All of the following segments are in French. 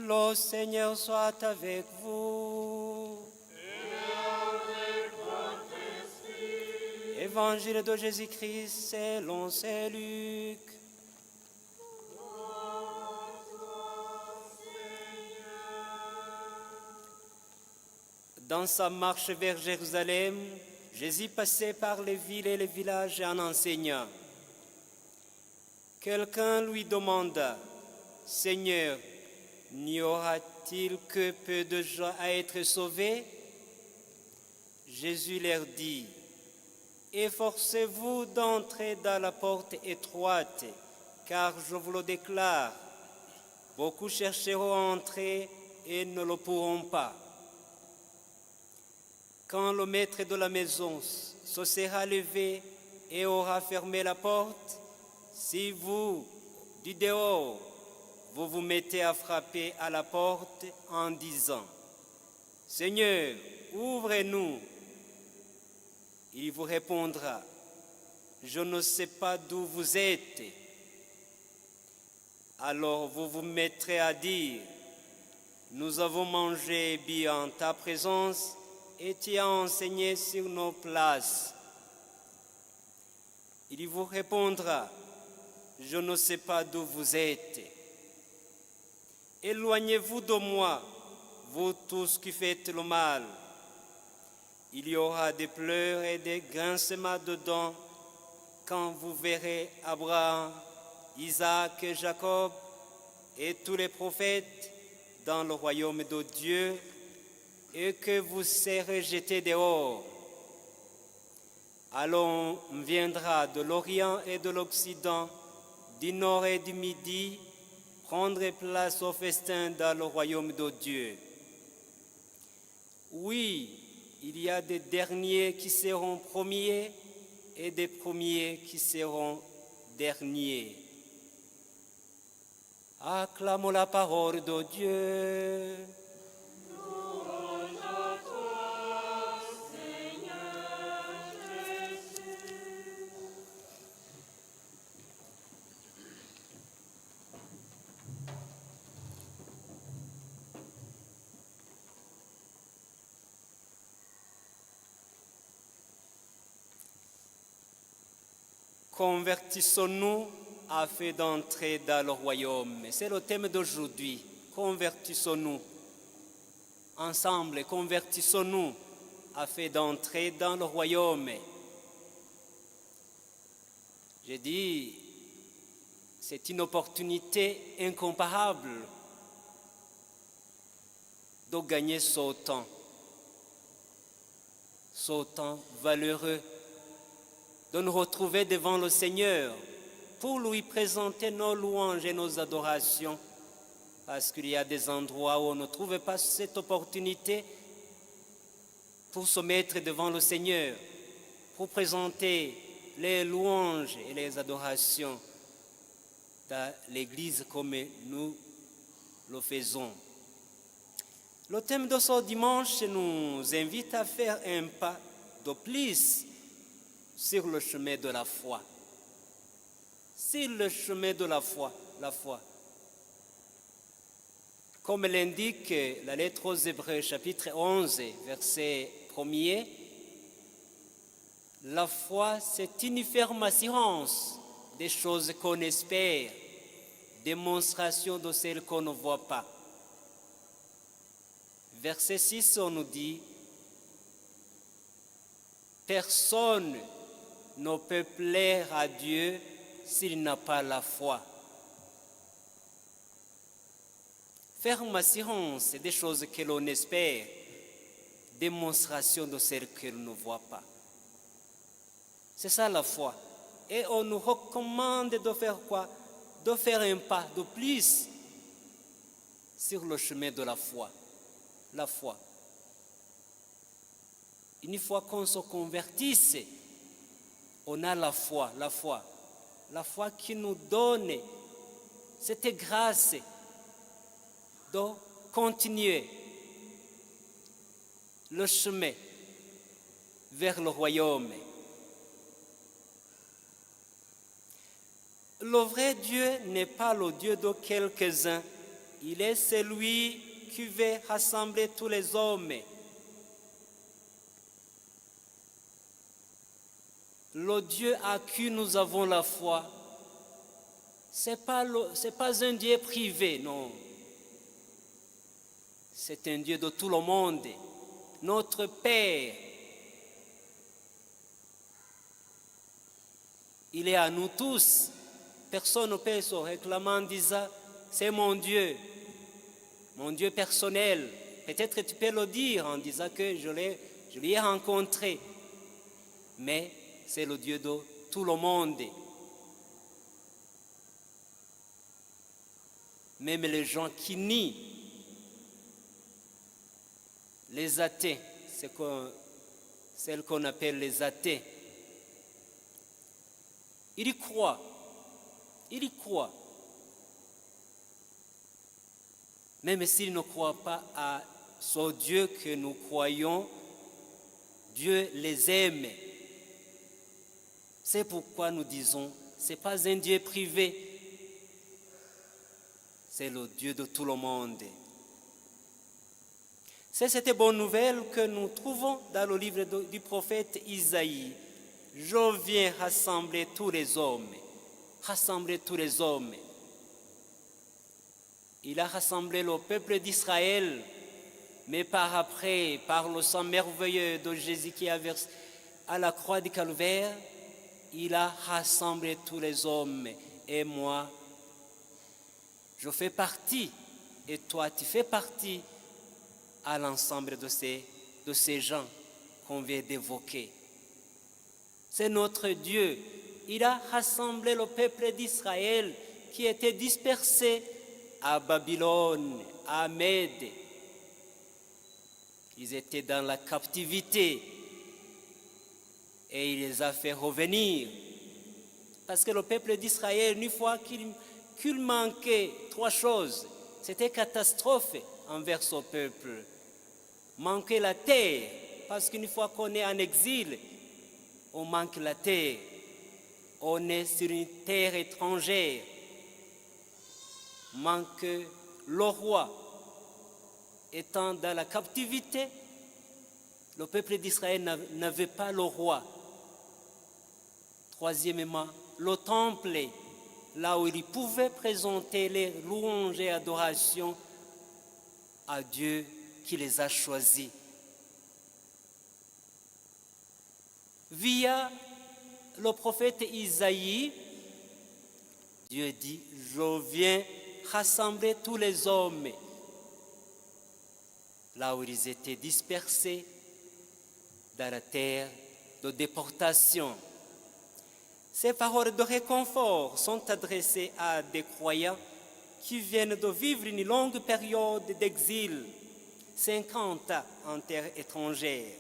Le Seigneur soit avec vous. Évangile de Jésus-Christ selon saint Luc. Dans sa marche vers Jérusalem, Jésus passait par les villes et les villages en enseignant. Quelqu'un lui demanda, « Seigneur, n'y aura-t-il que peu de gens à être sauvés ?» Jésus leur dit, « Efforcez-vous d'entrer dans la porte étroite, car je vous le déclare, beaucoup chercheront à entrer et ne le pourront pas. Quand le maître de la maison se sera levé et aura fermé la porte, si vous, du dehors, vous vous mettez à frapper à la porte en disant, « Seigneur, ouvre-nous !» Il vous répondra, « Je ne sais pas d'où vous êtes. » Alors vous vous mettrez à dire, « Nous avons mangé et bu en ta présence, et tu as enseigné sur nos places. » Il vous répondra, « Je ne sais pas d'où vous êtes. » Éloignez-vous de moi, vous tous qui faites le mal. Il y aura des pleurs et des grincements de dents quand vous verrez Abraham, Isaac et Jacob et tous les prophètes dans le royaume de Dieu et que vous serez jetés dehors. Alors on viendra de l'Orient et de l'Occident, du Nord et du Midi, prendre place au festin dans le royaume de Dieu. Oui, il y a des derniers qui seront premiers et des premiers qui seront derniers. Acclamons la parole de Dieu. Convertissons-nous afin d'entrer dans le royaume. C'est le thème d'aujourd'hui. Convertissons-nous. Ensemble, convertissons-nous afin d'entrer dans le royaume. J'ai dit, c'est une opportunité incomparable de gagner ce temps valeureux, de nous retrouver devant le Seigneur pour lui présenter nos louanges et nos adorations, parce qu'il y a des endroits où on ne trouve pas cette opportunité pour se mettre devant le Seigneur, pour présenter les louanges et les adorations dans l'Église comme nous le faisons. Le thème de ce dimanche nous invite à faire un pas de plus sur le chemin de la foi. Sur le chemin de la foi. Comme l'indique la lettre aux Hébreux, chapitre 11, verset 1er, la foi, c'est une ferme assurance des choses qu'on espère, démonstration de celles qu'on ne voit pas. Verset 6, on nous dit, personne ne peut plaire à Dieu s'il n'a pas la foi. ferme assurance des choses que l'on espère, démonstration de celles que l'on ne voit pas. C'est ça la foi. Et on nous recommande de faire quoi? De faire un pas de plus sur le chemin de la foi. La foi. Une fois qu'on se convertisse, on a la foi. La foi qui nous donne cette grâce de continuer le chemin vers le royaume. Le vrai Dieu n'est pas le Dieu de quelques-uns, il est celui qui veut rassembler tous les hommes. Le Dieu à qui nous avons la foi, ce n'est pas un Dieu privé, non. C'est un Dieu de tout le monde, notre Père. Il est à nous tous. Personne ne peut se réclamer en disant « c'est mon Dieu personnel ». Peut-être tu peux le dire en disant que je l'ai rencontré, mais c'est le Dieu de tout le monde. Même les gens qui nient, les athées, c'est celles qu'on appelle les athées, ils y croient. Même s'ils ne croient pas à ce Dieu que nous croyons, Dieu les aime. C'est pourquoi nous disons, ce n'est pas un Dieu privé, c'est le Dieu de tout le monde. C'est cette bonne nouvelle que nous trouvons dans le livre du prophète Isaïe. Je viens rassembler tous les hommes. Rassembler tous les hommes. Il a rassemblé le peuple d'Israël, mais par après, par le sang merveilleux de Jésus qui a versé à la croix du Calvaire, il a rassemblé tous les hommes. Et moi, je fais partie, et toi, tu fais partie à l'ensemble de ces gens qu'on vient d'évoquer. C'est notre Dieu. Il a rassemblé le peuple d'Israël qui était dispersé à Babylone, à Mède. Ils étaient dans la captivité et il les a fait revenir. Parce que le peuple d'Israël, une fois qu'il manquait trois choses, c'était catastrophe envers ce peuple. Manquer la terre, parce qu'une fois qu'on est en exil, on manque la terre. On est sur une terre étrangère. Manque le roi. Étant dans la captivité, le peuple d'Israël n'avait pas le roi. Troisièmement, le temple, là où il pouvait présenter les louanges et adorations à Dieu qui les a choisis. Via le prophète Isaïe, Dieu dit, je viens rassembler tous les hommes là où ils étaient dispersés dans la terre de déportation. Ces paroles de réconfort sont adressées à des croyants qui viennent de vivre une longue période d'exil, 50 ans en terre étrangère,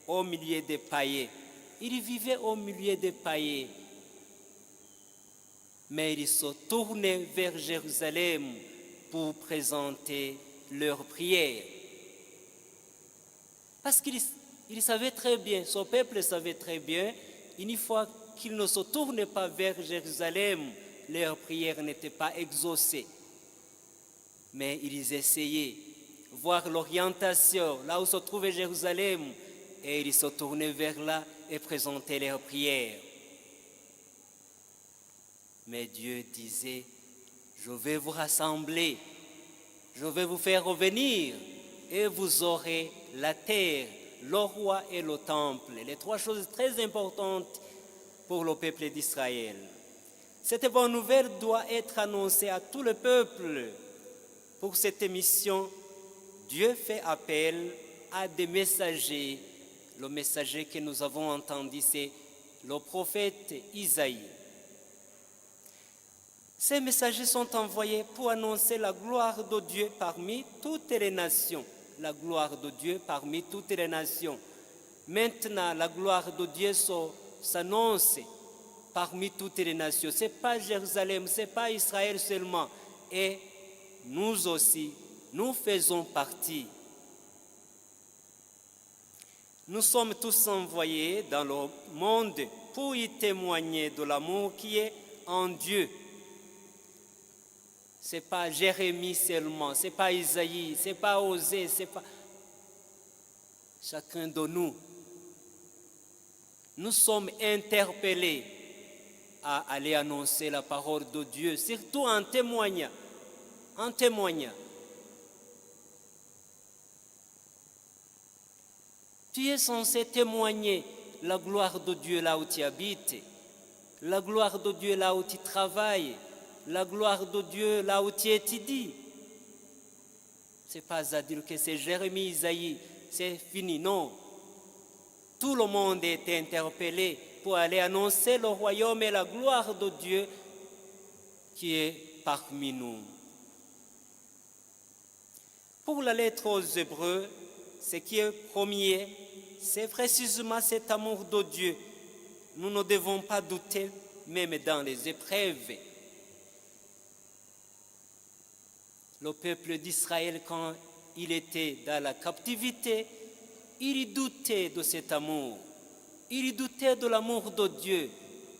au milieu des païens. Ils vivaient au milieu des païens, mais ils se tournaient vers Jérusalem pour présenter leurs prières. Parce qu'ils savaient très bien, ce peuple savait très bien, une fois qu'ils ne se tournaient pas vers Jérusalem, leurs prières n'étaient pas exaucées. Mais ils essayaient de voir l'orientation, là où se trouvait Jérusalem, et ils se tournaient vers là et présentaient leurs prières. Mais Dieu disait, je vais vous rassembler, je vais vous faire revenir, et vous aurez la terre, le roi et le temple. Les trois choses très importantes pour le peuple d'Israël. Cette bonne nouvelle doit être annoncée à tout le peuple pour cette émission, Dieu fait appel à des messagers. Le messager que nous avons entendu, c'est le prophète Isaïe. Ces messagers sont envoyés pour annoncer la gloire de Dieu parmi toutes les nations. La gloire de Dieu parmi toutes les nations. Maintenant, la gloire de Dieu s'annonce parmi toutes les nations. Ce n'est pas Jérusalem, ce n'est pas Israël seulement. Et nous aussi, nous faisons partie. Nous sommes tous envoyés dans le monde pour y témoigner de l'amour qui est en Dieu. Ce n'est pas Jérémie seulement, ce n'est pas Isaïe, ce n'est pas Osée, ce n'est pas... Chacun de nous, nous sommes interpellés à aller annoncer la parole de Dieu, surtout en témoignant. En témoignant. Tu es censé témoigner la gloire de Dieu là où tu habites, la gloire de Dieu là où tu travailles, la gloire de Dieu là où tu étudies. Ce n'est pas à dire que c'est Jérémie, Isaïe, c'est fini, non. Tout le monde est interpellé pour aller annoncer le royaume et la gloire de Dieu qui est parmi nous. Pour la lettre aux Hébreux, ce qui est premier, c'est précisément cet amour de Dieu. Nous ne devons pas douter, même dans les épreuves. Le peuple d'Israël, quand il était dans la captivité, il doutait de cet amour. Il doutait de l'amour de Dieu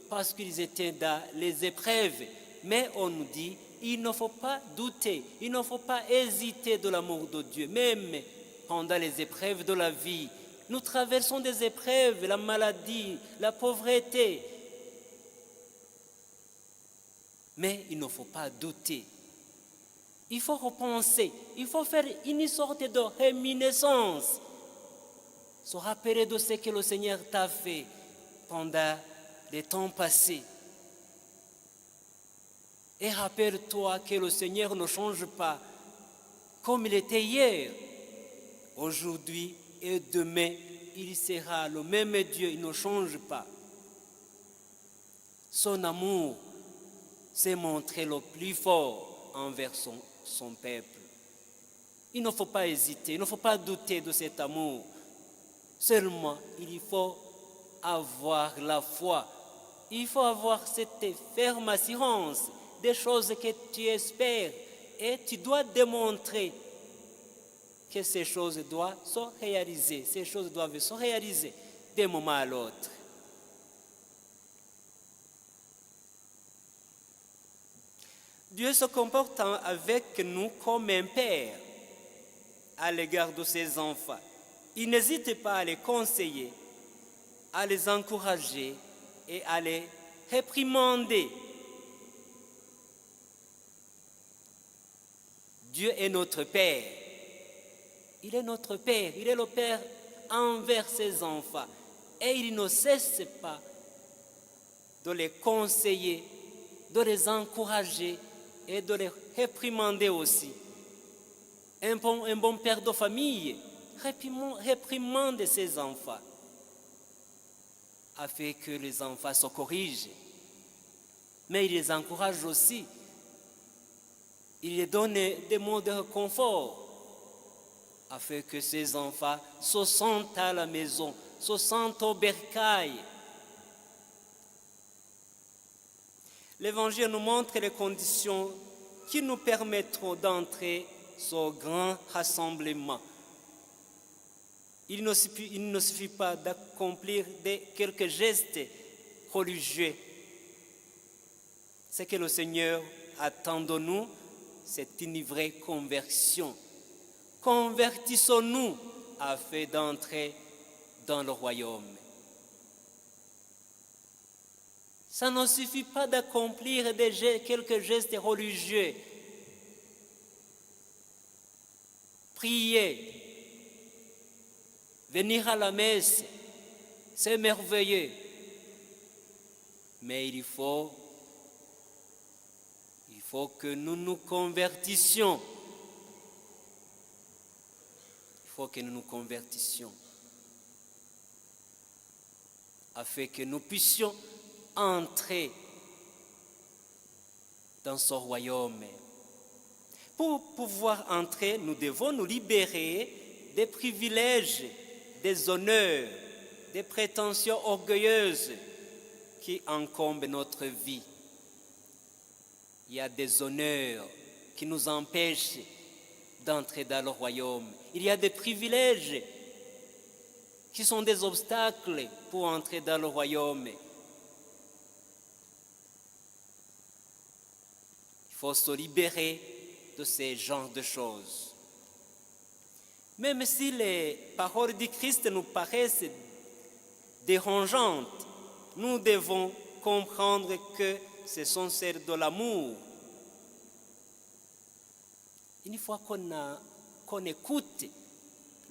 parce qu'ils étaient dans les épreuves. Mais on nous dit, il ne faut pas douter, il ne faut pas hésiter de l'amour de Dieu. Même pendant les épreuves de la vie, nous traversons des épreuves, la maladie, la pauvreté. Mais il ne faut pas douter. Il faut repenser, il faut faire une sorte de réminiscence. Se rappeler de ce que le Seigneur t'a fait pendant les temps passés. Et rappelle-toi que le Seigneur ne change pas comme il était hier. Aujourd'hui et demain, il sera le même Dieu, il ne change pas. Son amour s'est montré le plus fort envers son peuple. Il ne faut pas hésiter, il ne faut pas douter de cet amour. Seulement, il faut avoir la foi. Il faut avoir cette ferme assurance des choses que tu espères. Et tu dois démontrer que ces choses doivent se réaliser. Ces choses doivent se réaliser d'un moment à l'autre. Dieu se comporte avec nous comme un père à l'égard de ses enfants. Il n'hésite pas à les conseiller, à les encourager et à les réprimander. Dieu est notre Père. Il est notre Père. Il est le Père envers ses enfants. Et il ne cesse pas de les conseiller, de les encourager et de les réprimander aussi. Un bon père de famille réprimande ses enfants afin que les enfants se corrigent. Mais il les encourage aussi. Il les donne des mots de réconfort afin que ses enfants se sentent à la maison, se sentent au bercail. L'Évangile nous montre les conditions qui nous permettront d'entrer au grand rassemblement. Il ne suffit pas d'accomplir quelques gestes religieux. Ce que le Seigneur attend de nous, c'est une vraie conversion. Convertissons-nous afin d'entrer dans le royaume. Ça ne suffit pas d'accomplir quelques gestes religieux. Prier, venir à la messe, c'est merveilleux. Mais il faut que nous nous convertissions faut que nous nous convertissions afin que nous puissions entrer dans son royaume. Pour pouvoir entrer, nous devons nous libérer des privilèges, des honneurs, des prétentions orgueilleuses qui encombrent notre vie. Il y a des honneurs qui nous empêchent d'entrer dans le royaume. Il y a des privilèges qui sont des obstacles pour entrer dans le royaume. Il faut se libérer de ces genres de choses. Même si les paroles du Christ nous paraissent dérangeantes, nous devons comprendre que ce sont celles de l'amour. Une fois qu'on écoute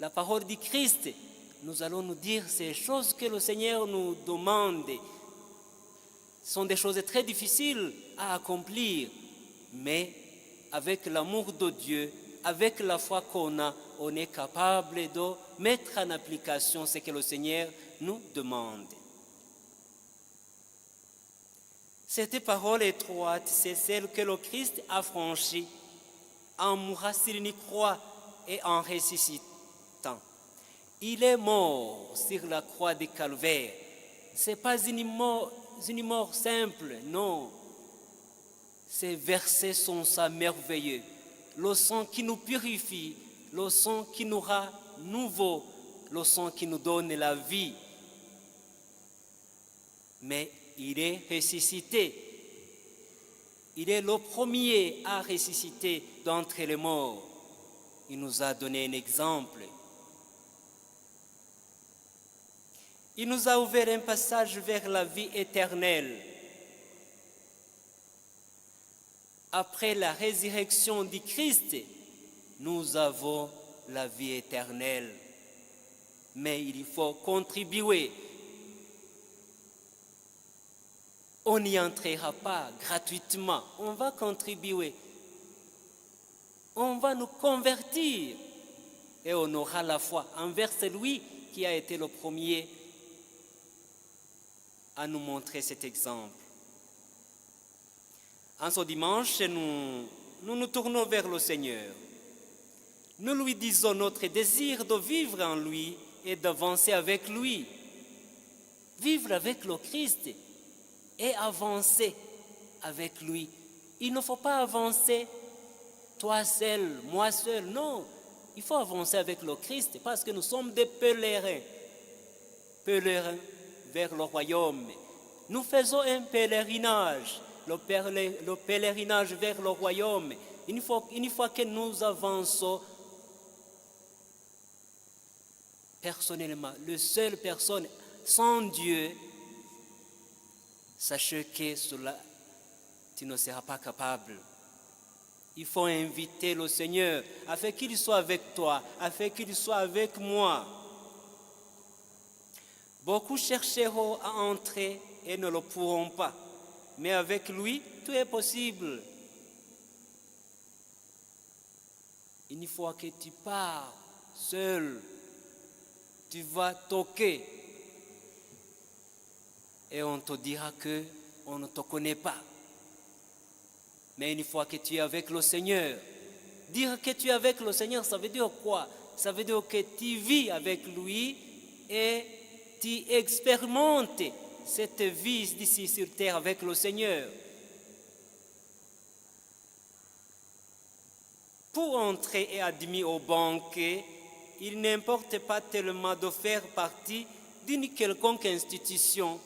la parole du Christ, nous allons nous dire ces choses que le Seigneur nous demande. Ce sont des choses très difficiles à accomplir, mais avec l'amour de Dieu, avec la foi qu'on a, on est capable de mettre en application ce que le Seigneur nous demande. Cette parole étroite, c'est celle que le Christ a franchie en mourant sur une croix et en ressuscitant. Il est mort sur la croix du Calvaire. Ce n'est pas une mort simple, non. Ces versets sont ça merveilleux. Le sang qui nous purifie, le sang qui nous rend nouveau, le sang qui nous donne la vie. Mais il est ressuscité. Il est le premier à ressusciter d'entre les morts. Il nous a donné un exemple. Il nous a ouvert un passage vers la vie éternelle. Après la résurrection du Christ, nous avons la vie éternelle. Mais il faut contribuer. On n'y entrera pas gratuitement. On va contribuer. On va nous convertir. Et on aura la foi envers celui qui a été le premier à nous montrer cet exemple. En ce dimanche, nous nous tournons vers le Seigneur. Nous lui disons notre désir de vivre en lui et d'avancer avec lui. Vivre avec le Christ et avancer avec lui. Il ne faut pas avancer toi seul, moi seul, non. Il faut avancer avec le Christ parce que nous sommes des pèlerins. Pèlerins vers le royaume. Nous faisons un pèlerinage. Le pèlerinage vers le royaume. Une fois que nous avançons personnellement, la seule personne sans Dieu, sachez que cela, tu ne seras pas capable. Il faut inviter le Seigneur afin qu'il soit avec toi, afin qu'il soit avec moi. Beaucoup chercheront à entrer et ne le pourront pas. Mais avec lui, tout est possible. Une fois que tu pars seul, tu vas toquer. Et on te dira qu'on ne te connaît pas. Mais une fois que tu es avec le Seigneur, dire que tu es avec le Seigneur, ça veut dire quoi? Ça veut dire que tu vis avec lui et tu expérimentes cette vie d'ici sur terre avec le Seigneur. Pour entrer et admis au banquet, il n'importe pas tellement de faire partie d'une quelconque institution,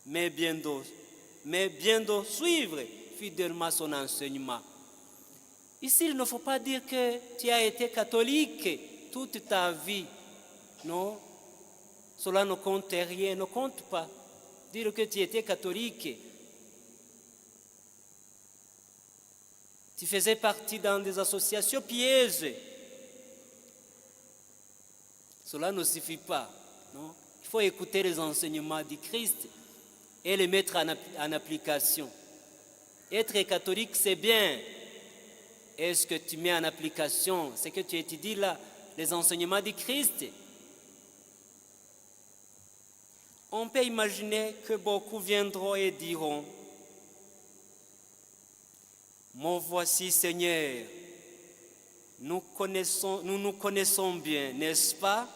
mais bien de suivre fidèlement son enseignement. Ici, il ne faut pas dire que tu as été catholique toute ta vie. Non, cela ne compte rien, ne compte pas. Dire que tu étais catholique, tu faisais partie dans des associations pieuses. Cela ne suffit pas. Non? Il faut écouter les enseignements du Christ et les mettre en application. Être catholique, c'est bien, est-ce que tu mets en application ce que tu étudies là, les enseignements du Christ? On peut imaginer que beaucoup viendront et diront, me voici Seigneur, nous nous connaissons bien, n'est-ce pas?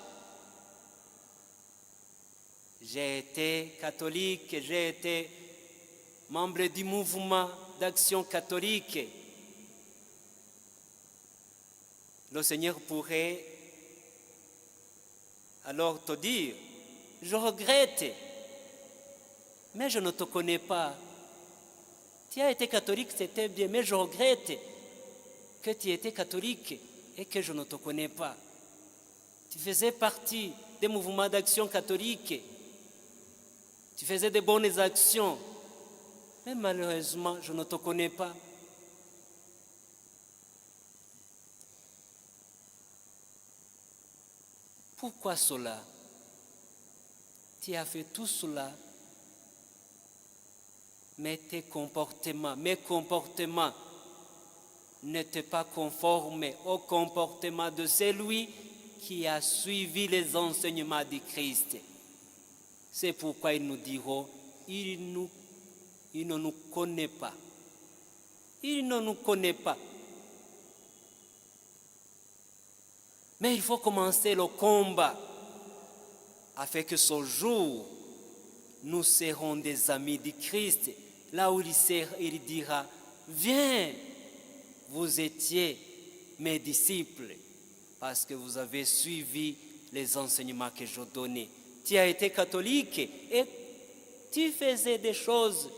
J'ai été catholique, j'ai été membre du mouvement d'action catholique. Le Seigneur pourrait alors te dire, je regrette, mais je ne te connais pas. Tu as été catholique, c'était bien, mais je regrette que tu étais catholique et que je ne te connais pas. Tu faisais partie des mouvements d'action catholique. Tu faisais de bonnes actions, mais malheureusement, je ne te connais pas. Pourquoi cela? Tu as fait tout cela, mais mes comportements n'étaient pas conformes au comportement de celui qui a suivi les enseignements du Christ. C'est pourquoi ils nous diront, il ne nous connaît pas. Il ne nous connaît pas. Mais il faut commencer le combat afin que ce jour, nous serons des amis du Christ. Là où il dira, viens, vous étiez mes disciples parce que vous avez suivi les enseignements que je donnais. Tu as été catholique et tu faisais des choses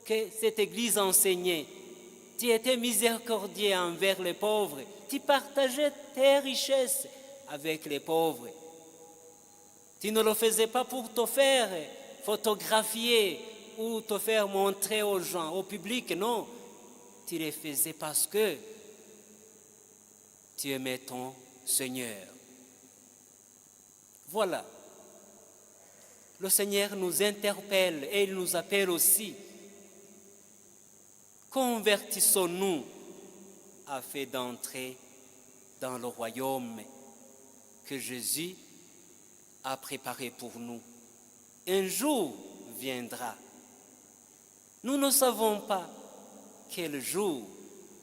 que cette Église enseignait. Tu étais miséricordieux envers les pauvres. Tu partageais tes richesses avec les pauvres. Tu ne le faisais pas pour te faire photographier ou te faire montrer aux gens, au public, non. Tu le faisais parce que tu aimais ton Seigneur. Voilà. Le Seigneur nous interpelle et il nous appelle aussi. Convertissons-nous afin d'entrer dans le royaume que Jésus a préparé pour nous. Un jour viendra. Nous ne savons pas quel jour,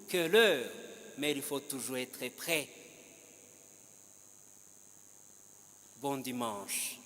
quelle heure, mais il faut toujours être prêt. Bon dimanche.